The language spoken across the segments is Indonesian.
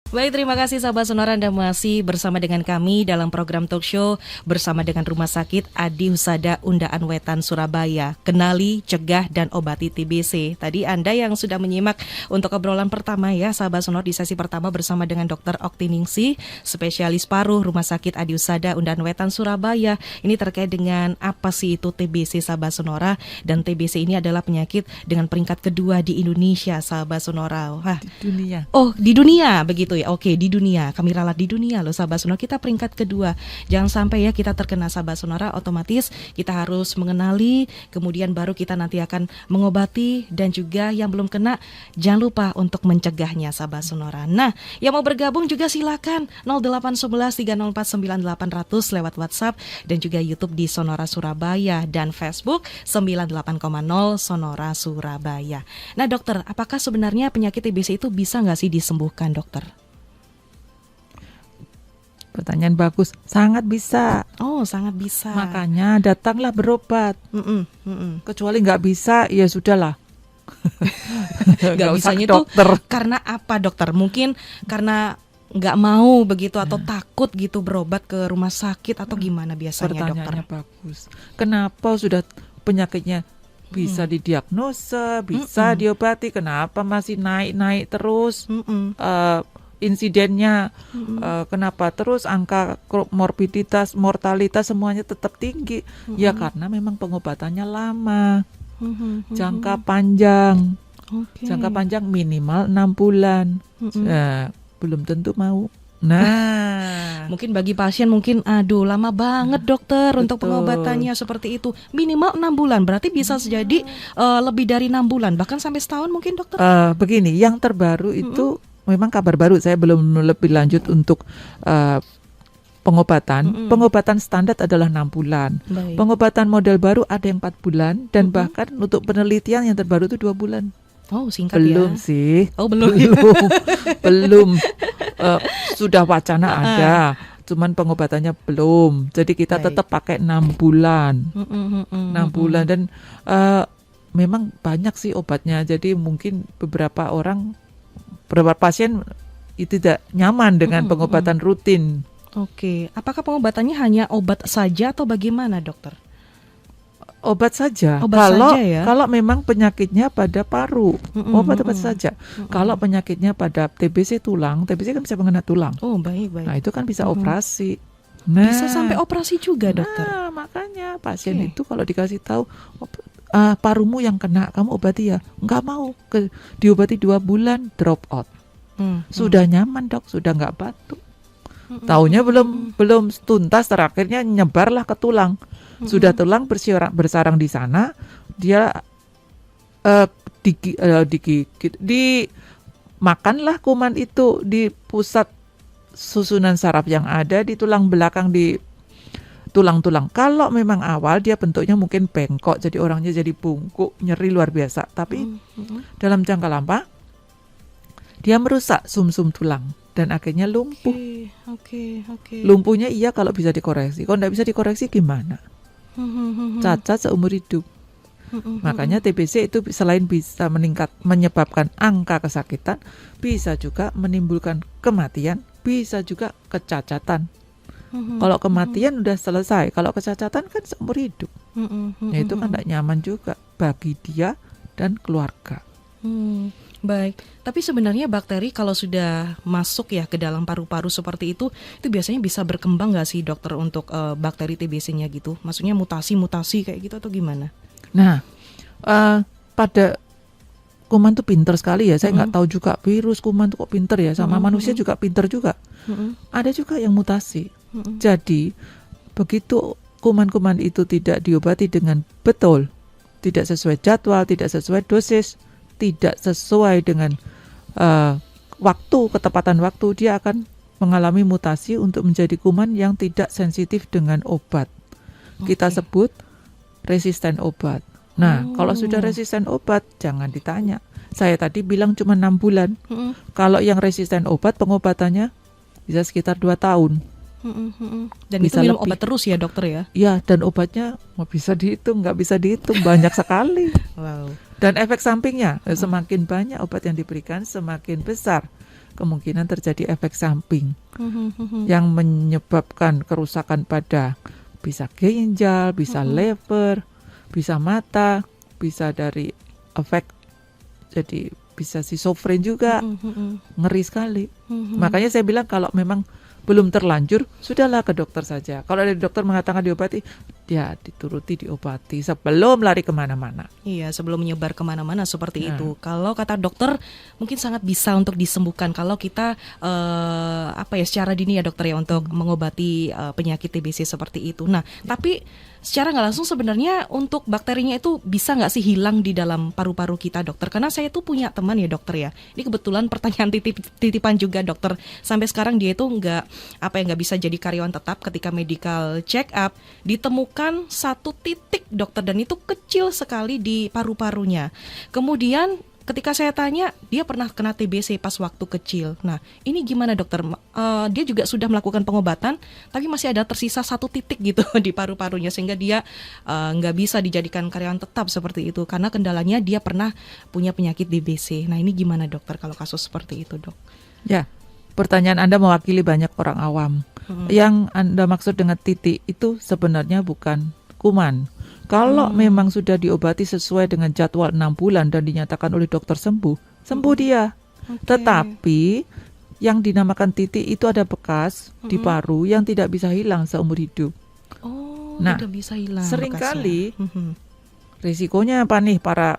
Baik, terima kasih sahabat Sonora, Anda masih bersama dengan kami dalam program talk show bersama dengan Rumah Sakit Adi Husada Undaan Wetan Surabaya. Kenali, cegah, dan obati TBC. Tadi Anda yang sudah menyimak untuk obrolan pertama ya sahabat Sonora di sesi pertama bersama dengan Dr. Oktiningsih, spesialis paru Rumah Sakit Adi Husada Undaan Wetan Surabaya. Ini terkait dengan apa sih itu TBC sahabat Sonora, dan TBC ini adalah penyakit dengan peringkat kedua di Indonesia sahabat Sonora. Wah, di dunia. Oh, di dunia begitu ya. Oke, di dunia. Kami ralat di dunia loh sahabat Sonora. Kita peringkat kedua. Jangan sampai ya kita terkena sahabat Sonora. Otomatis kita harus mengenali, kemudian baru kita nanti akan mengobati, dan juga yang belum kena jangan lupa untuk mencegahnya sahabat Sonora. Nah, yang mau bergabung juga silakan 0811 304 9800 lewat WhatsApp dan juga YouTube di Sonora Surabaya dan Facebook 98,0 Sonora Surabaya. Nah dokter, apakah sebenarnya penyakit TBC itu bisa nggak sih disembuhkan dokter? Pertanyaan bagus, sangat bisa. Oh, sangat bisa. Makanya datanglah berobat. Kecuali nggak bisa, ya sudahlah. Nggak bisanya itu karena apa dokter? Mungkin karena nggak mau begitu atau takut gitu berobat ke rumah sakit atau gimana biasanya dokter? Pertanyaannya bagus. Kenapa sudah penyakitnya bisa didiagnosa, bisa diobati, kenapa masih naik-naik terus? Insidennya kenapa terus angka morbiditas, mortalitas semuanya tetap tinggi? Ya karena memang pengobatannya lama, jangka panjang. Jangka panjang minimal 6 bulan. Belum tentu mau. Nah, mungkin bagi pasien mungkin lama banget dokter untuk pengobatannya seperti itu. Minimal 6 bulan. Berarti bisa jadi lebih dari 6 bulan, bahkan sampai setahun mungkin dokter. Begini, yang terbaru itu memang kabar baru, saya belum lebih lanjut untuk pengobatan. Pengobatan standar adalah 6 bulan. Baik. Pengobatan model baru ada yang 4 bulan, dan bahkan untuk penelitian yang terbaru itu 2 bulan. Oh, singkat belum ya? Sih. Oh, belum. Belum. Sudah wacana ada, cuman pengobatannya belum. Jadi kita tetap pakai 6 bulan. 6 bulan, dan memang banyak sih obatnya. Jadi mungkin beberapa pasien itu tidak nyaman dengan pengobatan rutin. Oke, apakah pengobatannya hanya obat saja atau bagaimana dokter? Obat saja. Kalau memang penyakitnya pada paru, obat saja. Kalau penyakitnya pada TBC tulang, TBC kan bisa mengena tulang. Oh, baik. Nah, itu kan bisa operasi. Bisa sampai operasi juga dokter. Nah, makanya pasien itu kalau dikasih tahu parumu yang kena, kamu obati ya, nggak mau, diobati 2 bulan, drop out. Sudah nyaman dok, sudah nggak batuk. Taunya belum tuntas, terakhirnya nyebarlah ke tulang. Sudah tulang bersarang di sana, dia digigit, dimakanlah kuman itu di pusat susunan saraf yang ada di tulang belakang, di tulang-tulang. Kalau memang awal dia bentuknya mungkin bengkok, jadi orangnya jadi bungkuk, nyeri luar biasa. Tapi dalam jangka lama dia merusak sumsum tulang dan akhirnya lumpuh. Oke. Lumpuhnya iya kalau bisa dikoreksi. Kalau tidak bisa dikoreksi gimana? Cacat seumur hidup. Makanya TBC itu selain bisa menyebabkan angka kesakitan, bisa juga menimbulkan kematian, bisa juga kecacatan. Kalau kematian udah selesai, kalau kecacatan kan seumur hidup. Nah, itu kan tidak nyaman juga bagi dia dan keluarga. Baik, tapi sebenarnya bakteri kalau sudah masuk ya ke dalam paru-paru seperti itu biasanya bisa berkembang nggak sih dokter untuk bakteri TBC-nya gitu? Maksudnya mutasi kayak gitu atau gimana? Nah, pada kuman tuh pinter sekali ya. Saya nggak tahu juga virus kuman tuh kok pinter ya. Sama manusia juga pinter juga. Ada juga yang mutasi. Jadi begitu kuman-kuman itu tidak diobati dengan betul, tidak sesuai jadwal, tidak sesuai dosis, tidak sesuai dengan ketepatan waktu, dia akan mengalami mutasi untuk menjadi kuman yang tidak sensitif dengan obat. Kita sebut resisten obat. Nah, kalau sudah resisten obat, jangan ditanya. Saya tadi bilang cuma 6 bulan. Kalau yang resisten obat, pengobatannya bisa sekitar 2 tahun. Dan bisa itu minum obat terus ya dokter ya? Ya, dan obatnya nggak bisa dihitung, banyak sekali. Wow. Dan efek sampingnya semakin banyak obat yang diberikan, semakin besar kemungkinan terjadi efek samping yang menyebabkan kerusakan pada bisa ginjal, bisa liver, bisa mata, bisa dari efek jadi bisa schizofren juga. Ngeri sekali. Makanya saya bilang kalau memang belum terlanjur, sudahlah ke dokter saja. Kalau ada dokter mengatakan diobati, ya dituruti diobati sebelum lari kemana-mana. Iya, sebelum menyebar kemana-mana seperti itu. Kalau kata dokter, mungkin sangat bisa untuk disembuhkan kalau kita secara dini ya dokter ya untuk mengobati penyakit TBC seperti itu. Nah, tapi secara nggak langsung sebenarnya untuk bakterinya itu bisa nggak sih hilang di dalam paru-paru kita dokter? Karena saya tuh punya teman ya dokter ya. Ini kebetulan pertanyaan titipan juga dokter. Sampai sekarang dia itu nggak bisa jadi karyawan tetap ketika medical check up ditemukan satu titik dokter dan itu kecil sekali di paru-parunya. Kemudian ketika saya tanya, dia pernah kena TBC pas waktu kecil. Nah, ini gimana dokter? Dia juga sudah melakukan pengobatan, tapi masih ada tersisa satu titik gitu di paru-parunya sehingga dia nggak bisa dijadikan karyawan tetap seperti itu karena kendalanya dia pernah punya penyakit TBC. Nah, ini gimana dokter kalau kasus seperti itu, dok? Ya, pertanyaan Anda mewakili banyak orang awam. Yang Anda maksud dengan titik itu sebenarnya bukan kuman. Kalau memang sudah diobati sesuai dengan jadwal 6 bulan dan dinyatakan oleh dokter sembuh dia. Tetapi yang dinamakan titik itu ada bekas di paru yang tidak bisa hilang seumur hidup. Nah, tidak bisa hilang. Seringkali risikonya apa nih para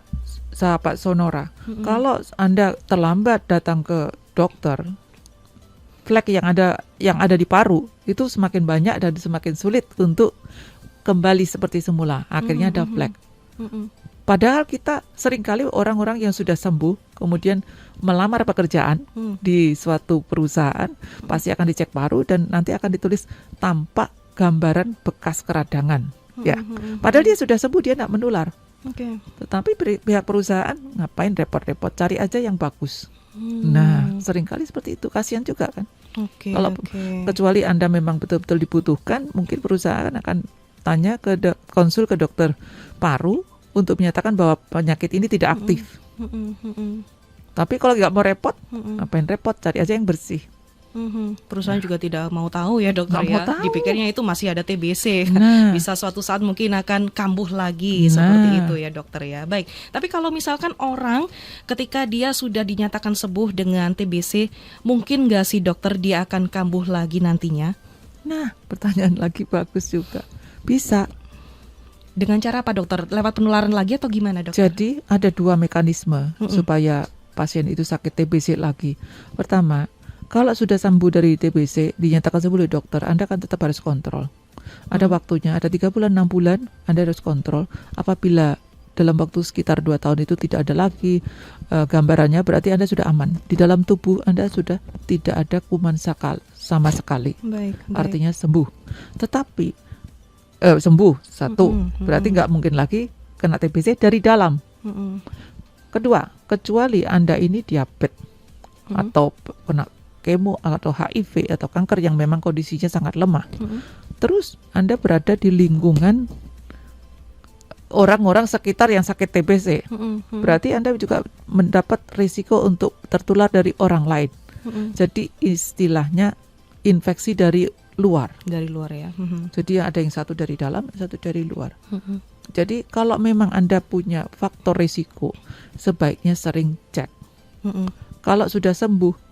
sahabat Sonora? Kalau Anda terlambat datang ke dokter, flek yang ada di paru itu semakin banyak dan semakin sulit untuk kembali seperti semula. Akhirnya ada flek. Padahal kita seringkali orang-orang yang sudah sembuh kemudian melamar pekerjaan di suatu perusahaan pasti akan dicek paru dan nanti akan ditulis tampak gambaran bekas keradangan. Ya, padahal dia sudah sembuh, dia tidak menular. Tetapi pihak perusahaan ngapain repot-repot, cari aja yang bagus. Nah, seringkali seperti itu, kasihan juga kan. Kecuali Anda memang betul-betul dibutuhkan, mungkin perusahaan akan tanya konsul ke dokter paru untuk menyatakan bahwa penyakit ini tidak aktif. Tapi kalau nggak mau repot, ngapain repot, cari aja yang bersih. Perusahaan juga tidak mau tahu ya dokter Nggak ya. mau tahu. Dipikirnya itu masih ada TBC. Nah. Bisa suatu saat mungkin akan kambuh lagi seperti itu ya dokter ya. Baik, tapi kalau misalkan orang ketika dia sudah dinyatakan sembuh dengan TBC, mungkin nggak sih dokter dia akan kambuh lagi nantinya? Nah, pertanyaan lagi bagus juga. Bisa. Dengan cara apa dokter? Lewat penularan lagi atau gimana dokter? Jadi ada dua mekanisme supaya pasien itu sakit TBC lagi. Pertama, kalau sudah sembuh dari TBC, dinyatakan sembuh oleh dokter, Anda kan tetap harus kontrol. Ada waktunya, ada 3 bulan, 6 bulan, Anda harus kontrol. Apabila dalam waktu sekitar 2 tahun itu tidak ada lagi gambarannya, berarti Anda sudah aman. Di dalam tubuh Anda sudah tidak ada kuman sakal sama sekali. Baik. Artinya sembuh. Tetapi, sembuh, satu, berarti nggak mungkin lagi kena TBC dari dalam. Kedua, kecuali Anda ini diabetes atau kena kemo atau HIV atau kanker yang memang kondisinya sangat lemah. Terus Anda berada di lingkungan orang-orang sekitar yang sakit TBC. Berarti Anda juga mendapat risiko untuk tertular dari orang lain. Jadi istilahnya infeksi dari luar. Dari luar ya. Jadi ada yang satu dari dalam, satu dari luar. Jadi kalau memang Anda punya faktor risiko, sebaiknya sering cek. Kalau sudah sembuh,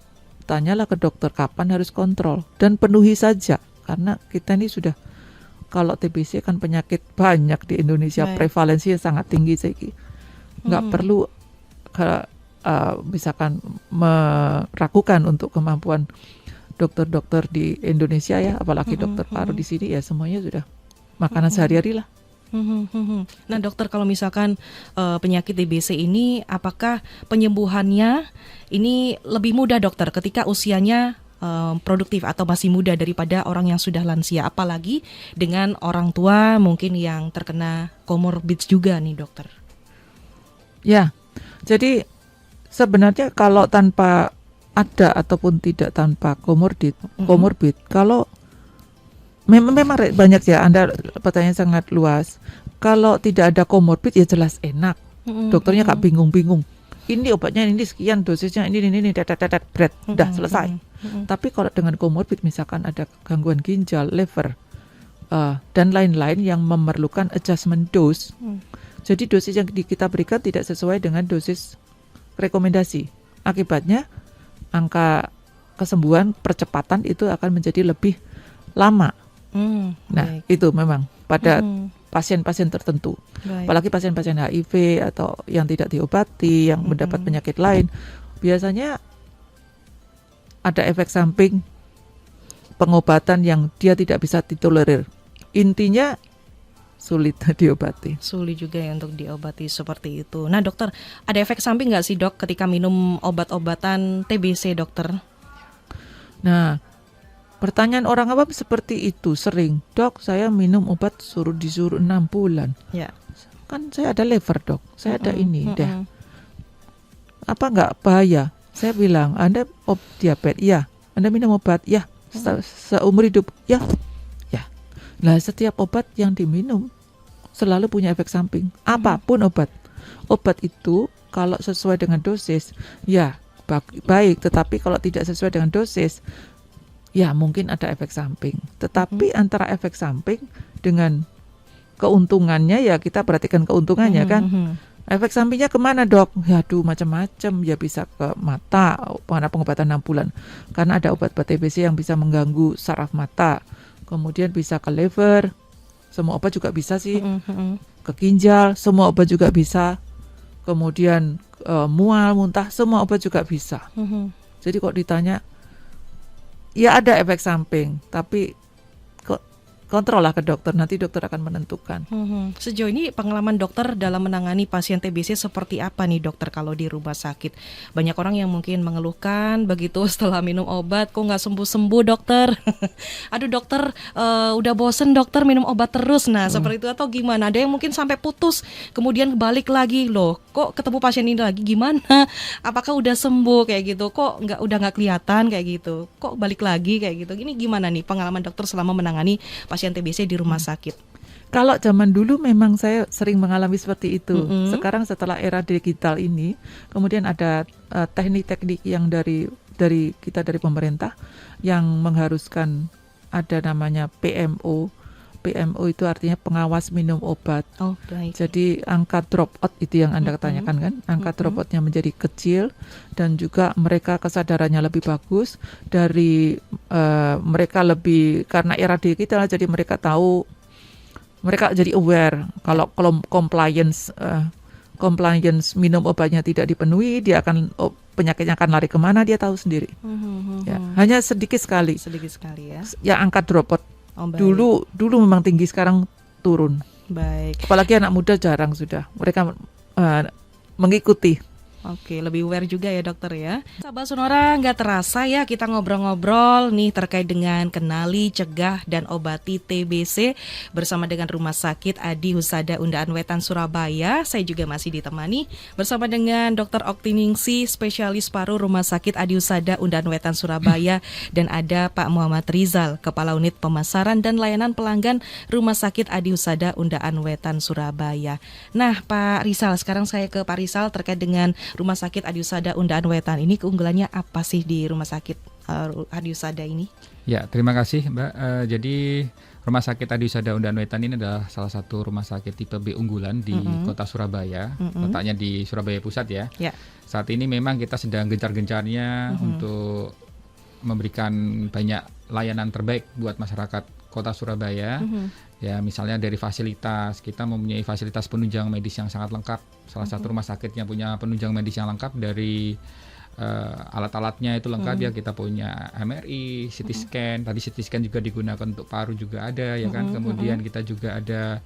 tanyalah ke dokter kapan harus kontrol dan penuhi saja karena kita ini sudah, kalau TBC kan penyakit banyak di Indonesia, prevalensinya sangat tinggi, nggak perlu misalkan meragukan untuk kemampuan dokter-dokter di Indonesia ya, apalagi dokter paru di sini ya semuanya sudah makanan sehari-hari lah. Nah dokter, kalau misalkan penyakit TBC ini apakah penyembuhannya ini lebih mudah dokter ketika usianya produktif atau masih muda daripada orang yang sudah lansia, apalagi dengan orang tua mungkin yang terkena comorbid juga nih dokter? Ya, jadi sebenarnya kalau tanpa ada ataupun tidak tanpa comorbid, kalau memang banyak ya, Anda pertanyaan sangat luas. Kalau tidak ada comorbid ya jelas enak. Dokternya gak bingung-bingung. ini obatnya ini sekian, dosisnya ini tetet berat, udah selesai. Tapi kalau dengan komorbid misalkan ada gangguan ginjal, liver, dan lain-lain yang memerlukan adjustment dose, jadi dosis yang kita berikan tidak sesuai dengan dosis rekomendasi. Akibatnya angka kesembuhan percepatan itu akan menjadi lebih lama. Nah, itu memang pada pasien-pasien tertentu. Baik. Apalagi pasien-pasien HIV atau yang tidak diobati, yang mendapat penyakit lain, biasanya ada efek samping pengobatan yang dia tidak bisa ditolerir. Intinya sulit diobati. Sulit juga ya untuk diobati seperti itu. Nah dokter, ada efek samping nggak sih dok ketika minum obat-obatan TBC dokter? Nah, pertanyaan orang awam seperti itu sering. Dok, saya minum obat disuruh 6 bulan. Ya. Kan saya ada liver dok, saya ada ini dah. Apa nggak bahaya? Saya bilang, Anda diabetes, ya. Anda minum obat, ya. Seumur hidup, ya. Ya. Nah, setiap obat yang diminum selalu punya efek samping. Apapun obat. Obat itu kalau sesuai dengan dosis, ya baik. Tetapi kalau tidak sesuai dengan dosis, ya mungkin ada efek samping. Tetapi antara efek samping dengan keuntungannya, ya kita perhatikan keuntungannya kan. Efek sampingnya kemana dok? Ya aduh macam-macam, ya bisa ke mata karena pengobatan 6 bulan. Karena ada obat-obat TBC yang bisa mengganggu saraf mata. Kemudian bisa ke liver, semua obat juga bisa sih. Ke ginjal, semua obat juga bisa. Kemudian mual, muntah, semua obat juga bisa. Jadi kok ditanya, ya ada efek samping, tapi kontrol lah ke dokter, nanti dokter akan menentukan. Sejauh ini pengalaman dokter dalam menangani pasien TBC seperti apa nih dokter kalau di rumah sakit? Banyak orang yang mungkin mengeluhkan begitu setelah minum obat, kok nggak sembuh-sembuh dokter? Aduh dokter, udah bosen dokter minum obat terus. Nah seperti itu atau gimana? Ada yang mungkin sampai putus, kemudian balik lagi, loh kok ketemu pasien ini lagi gimana? Apakah udah sembuh kayak gitu? Kok udah nggak kelihatan kayak gitu? Kok balik lagi kayak gitu? Ini gimana nih pengalaman dokter selama menangani pasien TBC di rumah sakit? Kalau zaman dulu memang saya sering mengalami seperti itu. Sekarang setelah era digital ini, kemudian ada teknik-teknik yang dari kita dari pemerintah yang mengharuskan ada namanya PMO. PMO itu artinya pengawas minum obat. Oh, baik. Jadi angka drop out itu yang Anda tanyakan kan? Angka drop outnya menjadi kecil dan juga mereka kesadarannya lebih bagus dari mereka lebih karena era digital, jadi mereka tahu, mereka jadi aware kalau compliance minum obatnya tidak dipenuhi, dia akan penyakitnya akan lari kemana, dia tahu sendiri. Ya, hanya sedikit sekali ya. Ya angka drop out. Oh, Dulu memang tinggi, sekarang turun. Baik. Apalagi anak muda jarang sudah mereka mengikuti. Oke, lebih aware juga ya dokter ya. Sahabat Sonora, nggak terasa ya kita ngobrol-ngobrol nih terkait dengan kenali, cegah, dan obati TBC bersama dengan Rumah Sakit Adi Husada Undaan Wetan Surabaya. Saya juga masih ditemani bersama dengan Dr. Oktiningsih, spesialis paru Rumah Sakit Adi Husada Undaan Wetan Surabaya, dan ada Pak Muhammad Rizal, Kepala Unit Pemasaran dan Layanan Pelanggan Rumah Sakit Adi Husada Undaan Wetan Surabaya. Nah, Pak Rizal, sekarang saya ke Pak Rizal terkait dengan Rumah Sakit Adi Husada Undaan Wetan ini, keunggulannya apa sih di Rumah Sakit Adi Husada ini? Ya, terima kasih Mbak. Jadi Rumah Sakit Adi Husada Undaan Wetan ini adalah salah satu rumah sakit tipe B unggulan di kota Surabaya, letaknya di Surabaya Pusat ya. Saat ini memang kita sedang gencar-gencarnya untuk memberikan banyak layanan terbaik buat masyarakat kota Surabaya. Ya, misalnya dari fasilitas, kita mempunyai fasilitas penunjang medis yang sangat lengkap. Salah satu rumah sakitnya punya penunjang medis yang lengkap, dari alat-alatnya itu lengkap ya. Kita punya MRI, CT scan. Tadi CT scan juga digunakan untuk paru juga ada ya kan. Kemudian kita juga ada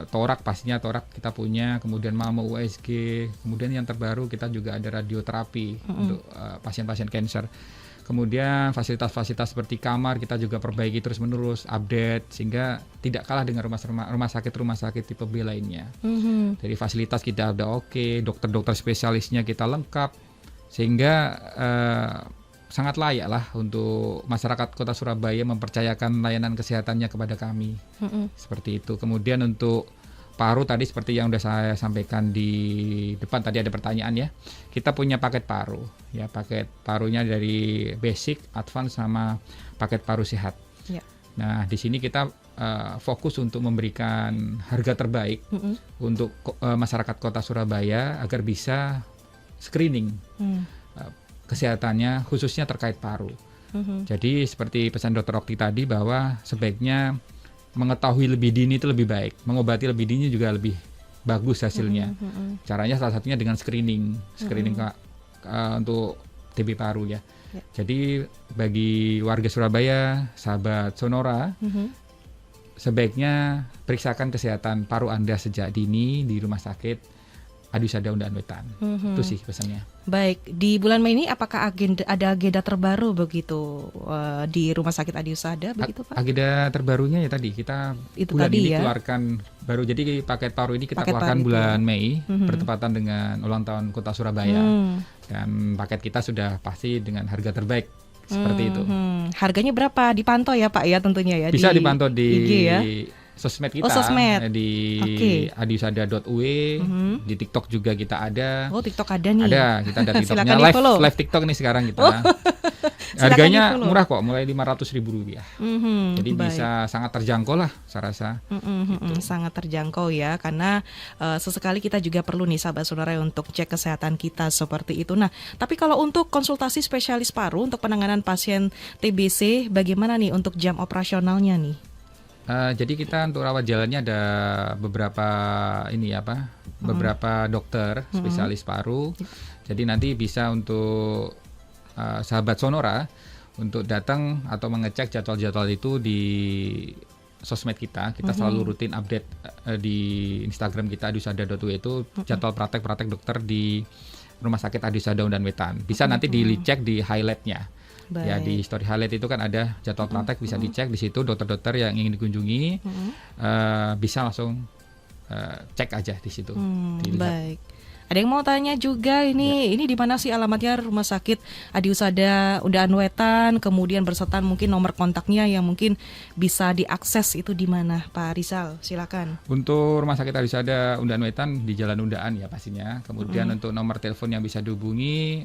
torak, pastinya torak kita punya. Kemudian mammo USG. Kemudian yang terbaru kita juga ada radioterapi untuk pasien-pasien kanker. Kemudian fasilitas-fasilitas seperti kamar kita juga perbaiki terus-menerus, update, sehingga tidak kalah dengan rumah sakit tipe B lainnya. Dari fasilitas kita udah oke, dokter-dokter spesialisnya kita lengkap, sehingga sangat layak lah untuk masyarakat kota Surabaya mempercayakan layanan kesehatannya kepada kami. Seperti itu. Kemudian untuk paru tadi seperti yang udah saya sampaikan di depan tadi ada pertanyaan ya. Kita punya paket paru ya, paket parunya dari basic, advance sama paket paru sehat. Ya. Nah, di sini kita fokus untuk memberikan harga terbaik untuk masyarakat Kota Surabaya agar bisa screening kesehatannya khususnya terkait paru. Jadi seperti pesan Dr. Okti tadi bahwa sebaiknya mengetahui lebih dini itu lebih baik, mengobati lebih dini juga lebih bagus hasilnya. Caranya salah satunya dengan screening untuk TB paru ya. Jadi bagi warga Surabaya, sahabat Sonora, sebaiknya periksakan kesehatan paru Anda sejak dini di rumah sakit Adiusada Undaan Wetan. Itu sih pesannya. Baik, di bulan Mei ini apakah ada agenda terbaru begitu di Rumah Sakit Adiusada begitu Pak? Agenda terbarunya ya tadi kita itu bulan tadi ini ya? keluarkan baru, jadi paket paru ini kita Paket keluarkan paru bulan Mei bertepatan dengan ulang tahun Kota Surabaya. Dan paket kita sudah pasti dengan harga terbaik seperti itu. Harganya berapa? Dipantau ya Pak ya tentunya ya? Bisa dipantau di IG ya? sosmed kita, sosmed. Di adiusada.ue, di TikTok juga kita ada. Oh, TikTok ada nih. Ada, kita ada TikToknya live TikTok nih sekarang kita. Harganya murah kok, mulai Rp500.000. Jadi baik. bisa sangat terjangkau lah, saya rasa. Sangat terjangkau ya, karena sesekali kita juga perlu nih sahabat Sonora untuk cek kesehatan kita seperti itu. Nah, tapi kalau untuk konsultasi spesialis paru untuk penanganan pasien TBC, bagaimana nih untuk jam operasionalnya nih? Jadi kita untuk rawat jalannya ada beberapa beberapa dokter spesialis paru. Jadi nanti bisa untuk sahabat Sonora untuk datang atau mengecek jadwal-jadwal itu di sosmed kita. Kita selalu rutin update di Instagram kita adiusada.ue itu jadwal praktek-praktek dokter di Rumah Sakit Adiusada Undaan Wetan. Bisa nanti dicek di highlightnya. Baik. Ya, di story highlight itu kan ada jadwal praktek, bisa dicek di situ. Dokter-dokter yang ingin dikunjungi bisa langsung cek aja di situ. Baik. Ada yang mau tanya juga ini di mana sih alamatnya Rumah Sakit Adiusada Undaan Wetan, kemudian berserta mungkin nomor kontaknya yang mungkin bisa diakses itu di mana Pak Rizal, silakan. Untuk Rumah Sakit Adiusada Undaan Wetan di Jalan Undaan ya pastinya. Kemudian untuk nomor telepon yang bisa dihubungi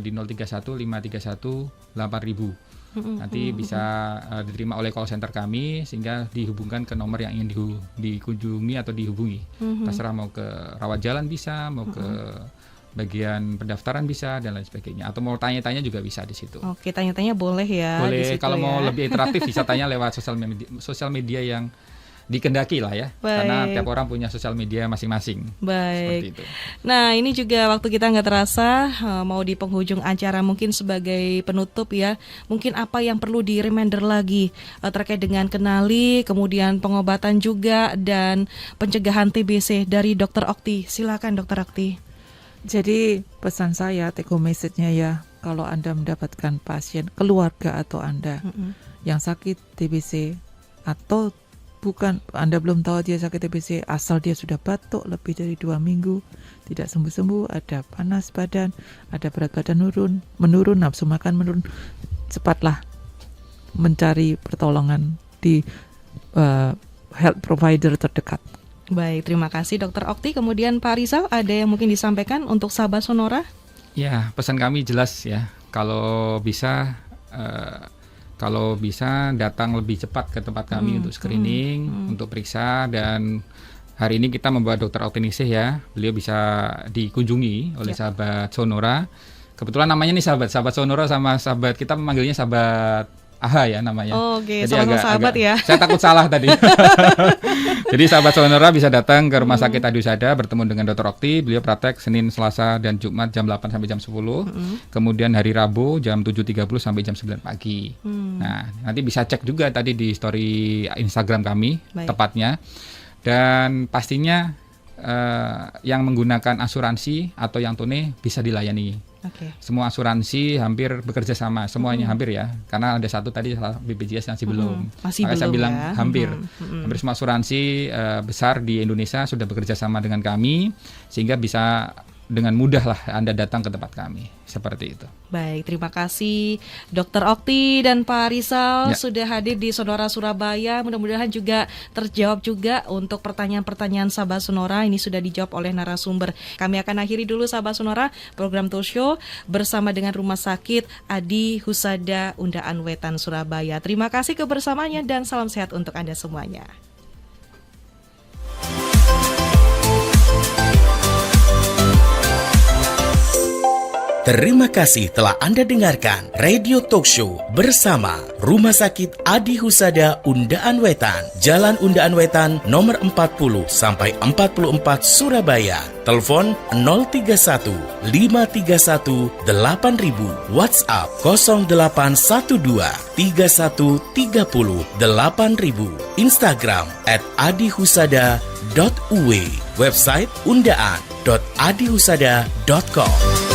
di 031 531 8000. Nanti bisa diterima oleh call center kami sehingga dihubungkan ke nomor yang ingin dikunjungi atau dihubungi. Terserah mau ke rawat jalan bisa, mau ke bagian pendaftaran bisa dan lain sebagainya. Atau mau tanya-tanya juga bisa di situ. Oke, tanya-tanya boleh ya. Boleh, di situ kalau mau ya. lebih interaktif bisa tanya lewat sosial media yang dikendaki lah ya. Baik. Karena tiap orang punya sosial media masing-masing. Baik. Seperti itu. Nah, ini juga waktu kita nggak terasa mau di penghujung acara, mungkin sebagai penutup ya, mungkin apa yang perlu di reminder lagi terkait dengan kenali, kemudian pengobatan juga dan pencegahan TBC dari Dr. Okti. Silakan Dr. Okti. Jadi pesan saya, take home message-nya ya, kalau Anda mendapatkan pasien keluarga atau Anda yang sakit TBC atau bukan, Anda belum tahu dia sakit TBC, asal dia sudah batuk lebih dari 2 minggu, tidak sembuh-sembuh, ada panas badan, ada berat badan menurun, nafsu makan menurun, cepatlah mencari pertolongan di health provider terdekat. Baik, terima kasih Dr. Okti. Kemudian Pak Rizal, ada yang mungkin disampaikan untuk sahabat Sonora? Ya, pesan kami jelas ya, kalau bisa datang lebih cepat ke tempat kami untuk screening, untuk periksa. Dan hari ini kita membawa Dr. Okti Ningsih ya, beliau bisa dikunjungi oleh sahabat Sonora. Kebetulan namanya nih sahabat Sonora sama sahabat kita memanggilnya sahabat AHA ya namanya. Oke, sama-sama sahabat ya. Saya takut salah tadi. Jadi sahabat Sonora bisa datang ke Rumah Sakit Adiusada bertemu dengan Dr. Okti. Beliau praktek Senin, Selasa, dan Jumat jam 8 sampai jam 10. Kemudian hari Rabu jam 7.30 sampai jam 9 pagi. Nah, nanti bisa cek juga tadi di story Instagram kami. Baik. Tepatnya. Dan pastinya yang menggunakan asuransi atau yang tunai bisa dilayani. Okay. Semua asuransi hampir bekerja sama, semuanya hampir ya, karena ada satu tadi BPJS masih belum. Masih Maka belum saya bilang ya? hampir semua asuransi besar di Indonesia sudah bekerja sama dengan kami, sehingga bisa dengan mudah lah Anda datang ke tempat kami, seperti itu. Baik, terima kasih Dr. Okti dan Pak Rizal sudah hadir di Sonora Surabaya. Mudah-mudahan juga terjawab juga untuk pertanyaan-pertanyaan sahabat Sonora. Ini sudah dijawab oleh narasumber. Kami akan akhiri dulu sahabat Sonora program Talk Show bersama dengan Rumah Sakit Adi Husada Undaan Wetan Surabaya. Terima kasih kebersamaannya dan salam sehat untuk Anda semuanya. Terima kasih telah Anda dengarkan Radio Talk Show bersama Rumah Sakit Adi Husada Undaan Wetan, Jalan Undaan Wetan nomor 40 sampai 44 Surabaya. Telepon 031 531 8000, WhatsApp 0812 3130 8000, Instagram @adihusada.uw, website undaan.adihusada.com.